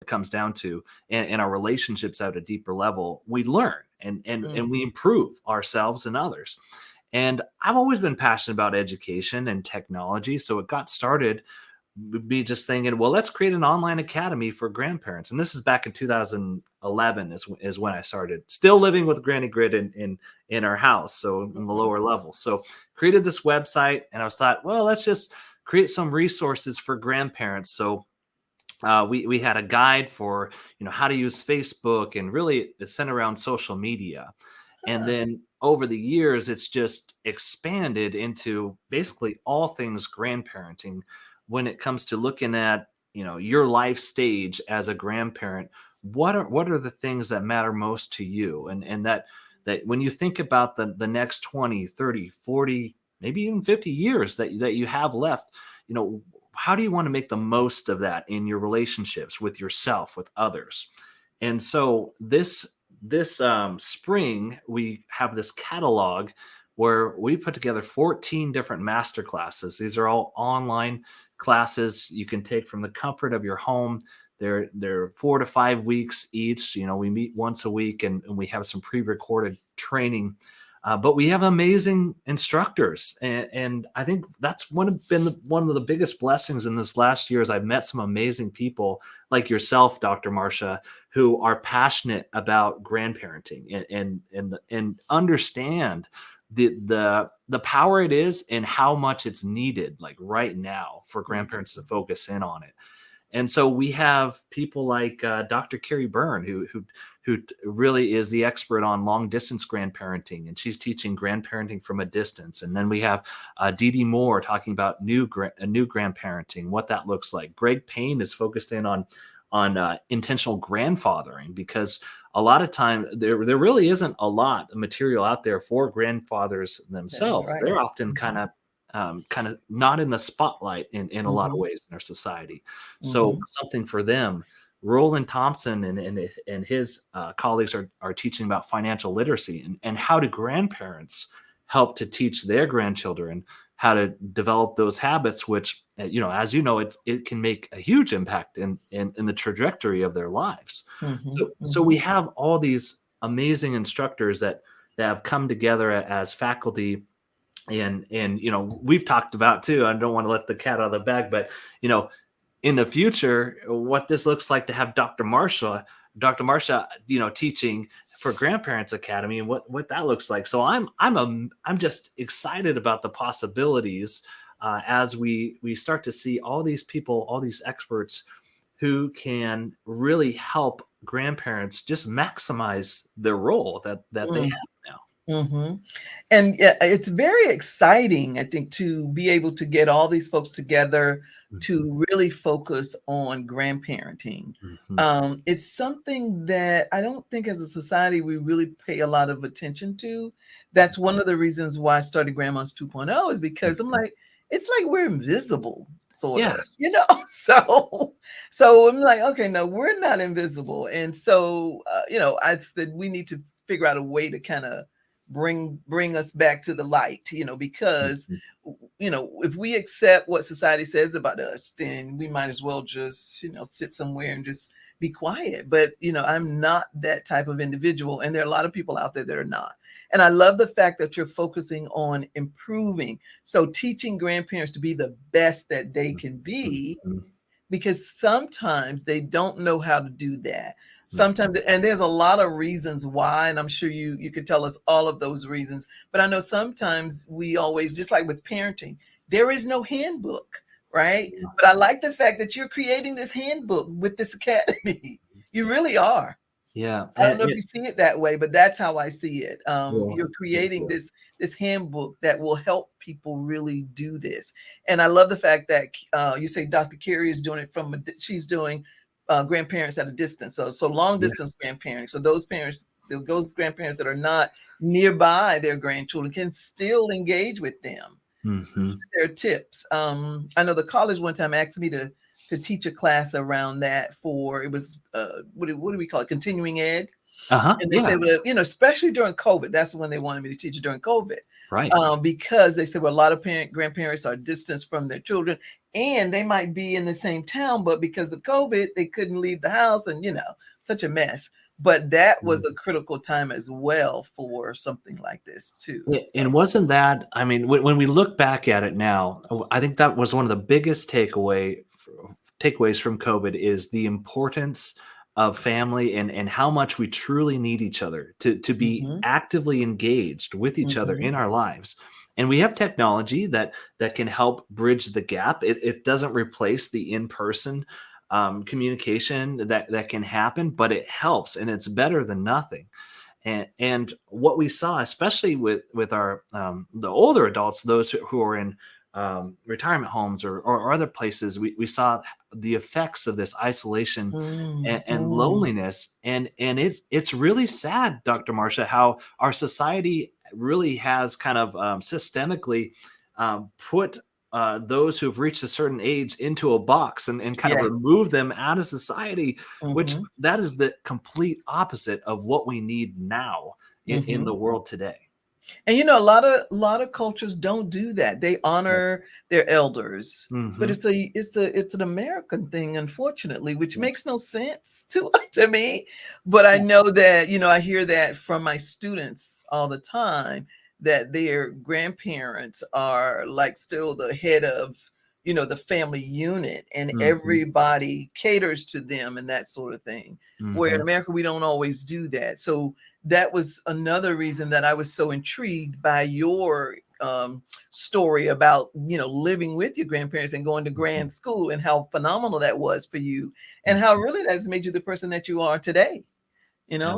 it comes down to, and our relationships at a deeper level, we learn and we improve ourselves and others. And I've always been passionate about education and technology. So it got started be just thinking, well, let's create an online academy for grandparents. And this is back in 2011 is when I started, still living with Granny Grid in our house, so in the lower level. So created this website, and I was thought, well, let's just create some resources for grandparents. So we had a guide for how to use Facebook, and really it's centered around social media. And then over the years, it's just expanded into basically all things grandparenting when it comes to looking at your life stage as a grandparent. What are the things that matter most to you, and that when you think about the next 20, 30, 40, maybe even 50 years that you have left, how do you want to make the most of that in your relationships with yourself, with others? And so this spring, we have this catalog where we put together 14 different master classes. These are all online classes you can take from the comfort of your home. They're 4 to 5 weeks each. We meet once a week, and we have some pre-recorded training. But we have amazing instructors, and I think that's one of the biggest blessings in this last year is I've met some amazing people like yourself, Dr. Marcia, who are passionate about grandparenting and understand the power it is and how much it's needed, like right now, for grandparents to focus in on it. And so we have people like Dr. Carrie Byrne, who really is the expert on long distance grandparenting, and she's teaching grandparenting from a distance. And then we have Dee Dee Moore talking about new grandparenting, what that looks like. Greg Payne is focused in on intentional grandfathering, because a lot of time there really isn't a lot of material out there for grandfathers themselves. Right. They're often kind of not in the spotlight in a lot of ways in our society. So something for them. Roland Thompson and his colleagues are teaching about financial literacy, and how do grandparents help to teach their grandchildren how to develop those habits, which as it can make a huge impact in the trajectory of their lives. So we have all these amazing instructors that have come together as faculty. And we've talked about too, I don't want to let the cat out of the bag, but in the future, what this looks like to have Dr. Marcia, teaching for Grandparents Academy, and what that looks like. So I'm just excited about the possibilities as we start to see all these people, all these experts who can really help grandparents just maximize their role that they have now. And it's very exciting, I think, to be able to get all these folks together to really focus on grandparenting. It's something that I don't think as a society we really pay a lot of attention to. That's one of the reasons why I started Grandmas 2.0, is because I'm like, it's like we're invisible, sort of, So I'm like, okay, no, we're not invisible. And so, I said we need to figure out a way to kind of bring us back to the light, because if we accept what society says about us, then we might as well just sit somewhere and just be quiet. But I'm not that type of individual, and there are a lot of people out there that are not. And I love the fact that you're focusing on improving, so teaching grandparents to be the best that they can be, because sometimes they don't know how to do that. Sometimes, and there's a lot of reasons why, and I'm sure you could tell us all of those reasons. But I know sometimes we always, just like with parenting, there is no handbook, right? But I like the fact that you're creating this handbook with this academy. You really are. Yeah. I don't know if you see it that way, but that's how I see it. Well, You're creating this handbook that will help people really do this. And I love the fact that you say Dr. Carey is doing it she's doing grandparents at a distance. So long distance grandparents. So those grandparents that are not nearby their grandchildren can still engage with them. Their tips. I know the college one time asked me to teach a class around that it was what do we call it, continuing ed. And they said, well, especially during COVID, that's when they wanted me to teach it during COVID, right? Because they said, well, a lot of grandparents are distanced from their children, and they might be in the same town, but because of COVID, they couldn't leave the house, and such a mess. But that was a critical time as well for something like this too. And So, wasn't that, I mean, when we look back at it now, I think that was one of the biggest takeaways from COVID is the importance of family and how much we truly need each other to be hmm actively engaged with each other hmm in our lives. And we have technology that can help bridge the gap. It doesn't replace the in-person communication that can happen, but it helps, and it's better than nothing. And what we saw, especially with our the older adults, those who are in retirement homes or other places, we saw the effects of this isolation and hmm loneliness, and it's really sad, Dr. Marcia, how our society really has kind of systemically put those who've reached a certain age into a box and kind of remove Yes. them out of society, which hmm that is the complete opposite of what we need now in the hmm world today. And a lot of cultures don't do that. They honor their elders, but Mm-hmm. it's an American thing, unfortunately, which makes no sense to me. But I know that I hear that from my students all the time, that their grandparents are like still the head of the family unit, and Mm-hmm. everybody caters to them and that sort of thing. Where in Mm-hmm. America we don't always do that. So that was another reason that I was so intrigued by your story about living with your grandparents and going to Mm-hmm. grand school, and how phenomenal that was for you, and how Mm-hmm. really that's made you the person that you are today.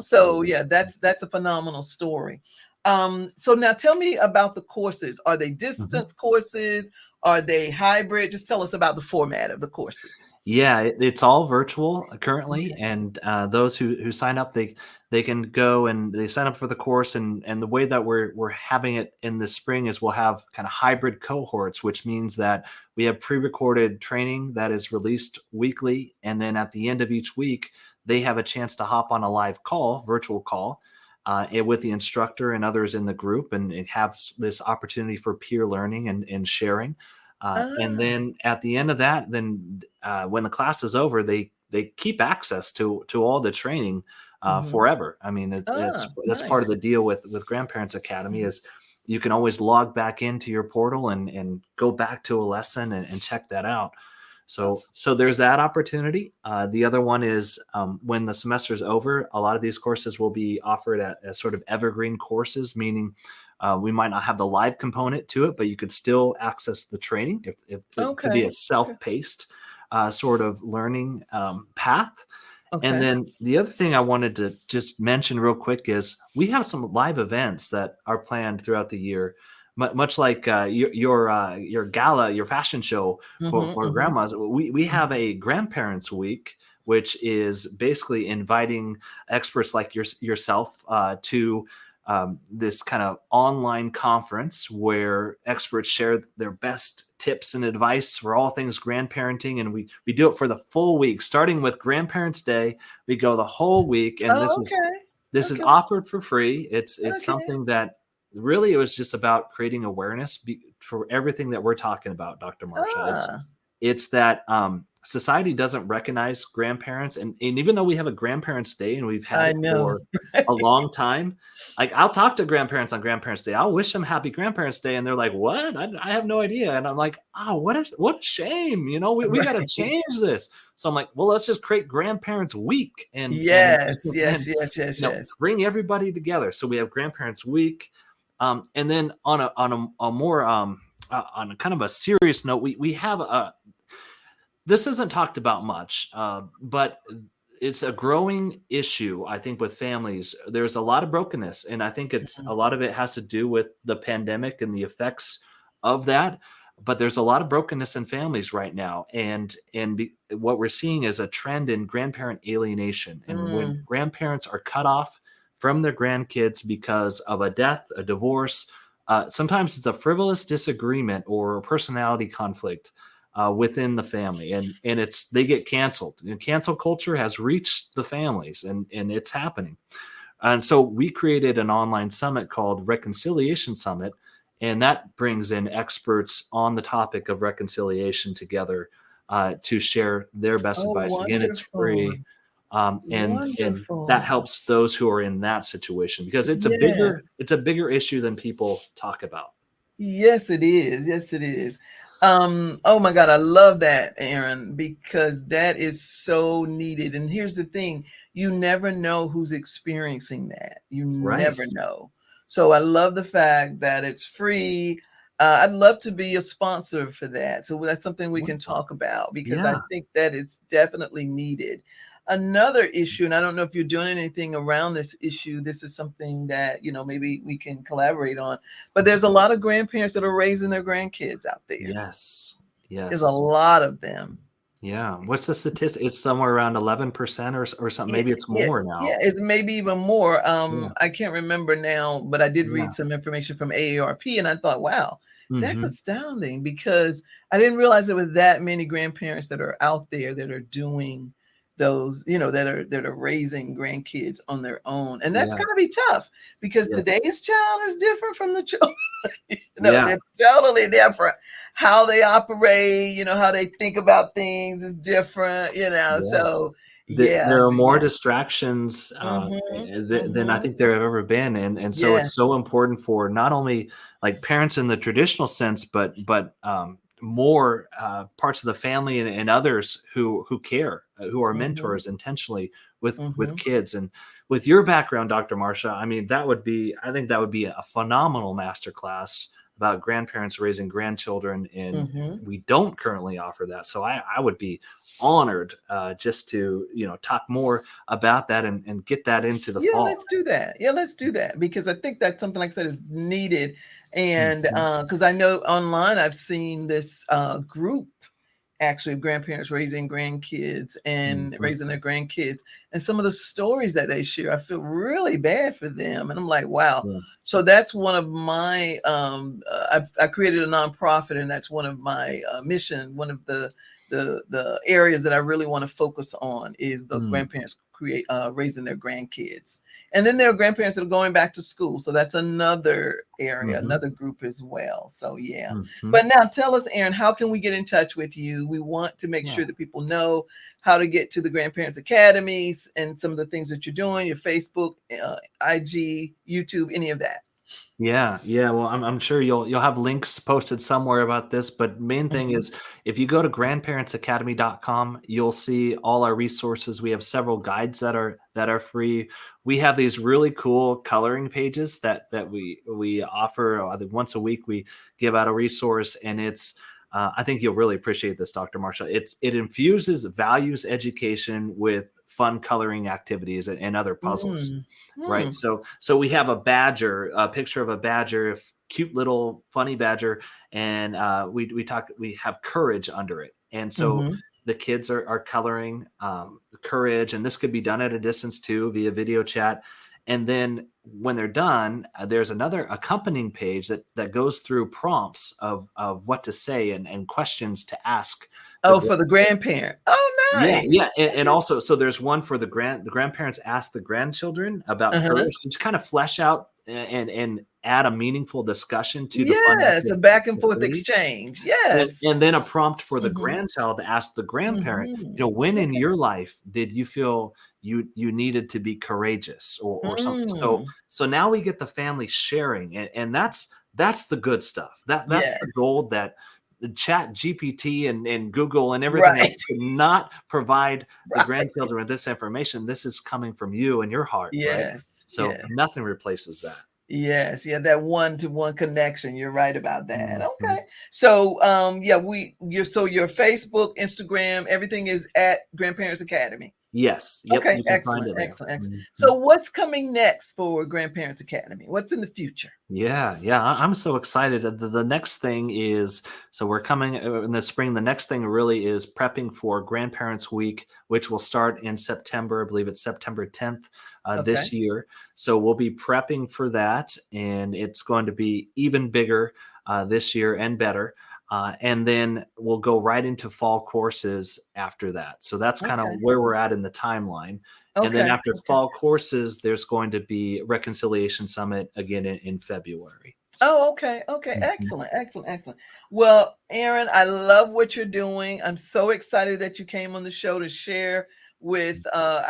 So Absolutely. yeah, that's a phenomenal story. So now tell me about the courses. Are they Mm-hmm. distance courses? Are they hybrid? Just tell us about the format of the courses. Yeah, it's all virtual currently, Okay. and those who sign up, they can go and they sign up for the course, and the way that we're having it in the spring is we'll have kind of hybrid cohorts, which means that we have pre-recorded training that is released weekly, and then at the end of each week, they have a chance to hop on a live call, virtual call. With the instructor and others in the group, and have this opportunity for peer learning and sharing. And Ah. then at the end of that, then when the class is over, they keep access to all the training hmm forever. I mean, Ah, that's part of nice. the deal with Grandparents Academy Mhm. is you can always log back into your portal and go back to a lesson and check that out. Oh, So there's that opportunity. The other one is when the semester is over, a lot of these courses will be offered as sort of evergreen courses, meaning we might not have the live component to it, but you could still access the training. If it could be a okay. Okay. self-paced sort of learning path. And Okay. then the other thing I wanted to just mention real quick is we have some live events that are planned throughout the year, much like your gala, your fashion show for hmm grandmas. We have hmm a grandparents week, which is basically inviting experts like yourself to this kind of online conference where experts share their best tips and advice for all things grandparenting, and we do it for the full week, starting with Grandparents Day. We go the whole week, and Oh, okay. this is Okay. offered for free. It's Okay. something that really it was just about creating awareness for everything that we're talking about, Dr. Marsha. Ah, It's that society doesn't recognize grandparents, and even though we have a Grandparents Day and we've had I it know. for a long time, like I'll talk to grandparents on Grandparents Day. I'll wish them Happy Grandparents Day, and they're like, "What? I have no idea." And I'm like, "Oh, what a shame! We got to Right. change this." So I'm like, "Well, let's just create Grandparents Week Yes. Yes. and Yes. Yes. Yes. bring everybody together." So we have Grandparents Week, and then a more on a kind of a serious note, we have a this isn't talked about much, but it's a growing issue, I think, with families. There's a lot of brokenness, and I think it's Mhm. a lot of it has to do with the pandemic and the effects of that. But there's a lot of brokenness in families right now, what we're seeing is a trend in grandparent alienation. And when Mm. grandparents are cut off from their grandkids because of a death, a divorce, sometimes it's a frivolous disagreement or a personality conflict within the family, and it's they get canceled. And cancel culture has reached the families, and it's happening. And so we created an online summit called Reconciliation Summit, and that brings in experts on the topic of reconciliation together to share their best Oh, advice. Again, it's wonderful. free, and that Wonderful. helps those who are in that situation because Yes. it's a bigger issue than people talk about. Yes, it is. Yes, it is. Oh my God, I love that, Aaron, because that is so needed. And here's the thing, you never know who's experiencing that. You Right. never know. So I love the fact that it's free. I'd love to be a sponsor for that. So that's something we can Wonderful. talk about because I Yeah. think that is definitely needed. Another issue, and I don't know if you're doing anything around this issue. This is something that, maybe we can collaborate on, but Mhm. there's a lot of grandparents that are raising their grandkids out there. Yes. There's a Yes. lot of them. Yeah. What's the statistic? It's somewhere around 11% or something. Yeah, Maybe it's yeah, more yeah, now. it's maybe even more. Yeah. I can't remember now, but I did Yeah. read some information from AARP, and I thought, wow, that's Hmm. astounding because I didn't realize there were that many grandparents that are out there that are doing those, that are raising grandkids on their own, and that's Yeah. gonna be tough because Yes. today's child is different from the child. Yeah. They're totally different. How they operate, how they think about things is different, Yes. so yeah, There are more yeah. distractions Mhm, than I mhm. think there have ever been, and so it's so Yes. important for not only like parents in the traditional sense, but more parts of the family and others who care, who are Mhm, mentors intentionally with mhm, kids. And with your background, Dr. Marsha, I mean I think that would be a phenomenal masterclass about grandparents raising grandchildren, and mhm. we don't currently offer that. So I would be honored just to talk more about that and get that into the Yeah, fall. let's do that. Yeah, let's do that because I think that's something, like I said, is needed, and Mhm. because I know online I've seen this group actually of grandparents raising grandkids and Mhm. raising their grandkids, and some of the stories that they share, I feel really bad for them, and I'm like, wow. Yeah. So that's one of my I created a nonprofit, and that's one of my mission. One of the areas that I really want to focus on is those Mm. grandparents create raising their grandkids. And then there are grandparents that are going back to school. So that's another area, Mhm. another group as well. So yeah. Mhm. But now tell us, Aaron, how can we get in touch with you? We want to make Yeah. sure that people know how to get to the Grandparents Academies and some of the things that you're doing, your Facebook, IG, YouTube, any of that. Yeah, yeah. Well, I'm sure you'll have links posted somewhere about this, but main thing Mhm, is if you go to grandparentsacademy.com, you'll see all our resources. We have several guides that are free. We have these really cool coloring pages that we offer. I think once a week we give out a resource, and it's I think you'll really appreciate this, Dr. Marsha. It infuses values education with fun coloring activities and other puzzles. mm, Right. mm, So we have a picture of a badger, cute little funny badger, and we have courage under it. And so mhm. the kids are coloring courage, and this could be done at a distance too via video chat. And then when they're done, there's another accompanying page that goes through prompts of what to say and questions to ask the Oh, for the grandparent. Oh, yeah, nice. yeah, and Okay. also, so there's one for the grandparents ask the grandchildren about Uh-huh. courage to kind of flesh out and add a meaningful discussion to the fun Yes, a back and forth activity, exchange. and Yes. and then a prompt for the Mhm, grandchild to ask the grandparent, mhm. when in Okay. your life did you feel you needed to be courageous or something? So Mm. so now we get the family sharing, and that's the good stuff. That's the Yes. gold that Chat GPT and Google and everything else Right. could not provide the Right. grandchildren with this information. This is coming from you and your heart, right? Yes. So Yes. nothing replaces that. Yes, yeah, that one-to-one connection. You're right about that. Mhm. Okay. So, yeah, your Facebook, Instagram, everything is at Grandparents Academy. Yes. Yep. Okay, You can find excellent, it there. excellent, excellent. Mhm. So what's coming next for Grandparents Academy? What's in the future? Yeah, yeah, I'm so excited. The next thing is so we're coming in the spring. The next thing really is prepping for Grandparents Week, which will start in September. I believe it's September 10th Okay. this year. So we'll be prepping for that, and it's going to be even bigger this year and better. And then we'll go right into fall courses after that. So that's kind of Okay. where we're at in the timeline. And then Okay. after Okay. fall courses, there's going to be Reconciliation Summit again in February. Oh, okay. Okay. Mhm. Excellent. Excellent. Excellent. Well, Aaron, I love what you're doing. I'm so excited that you came on the show to share with our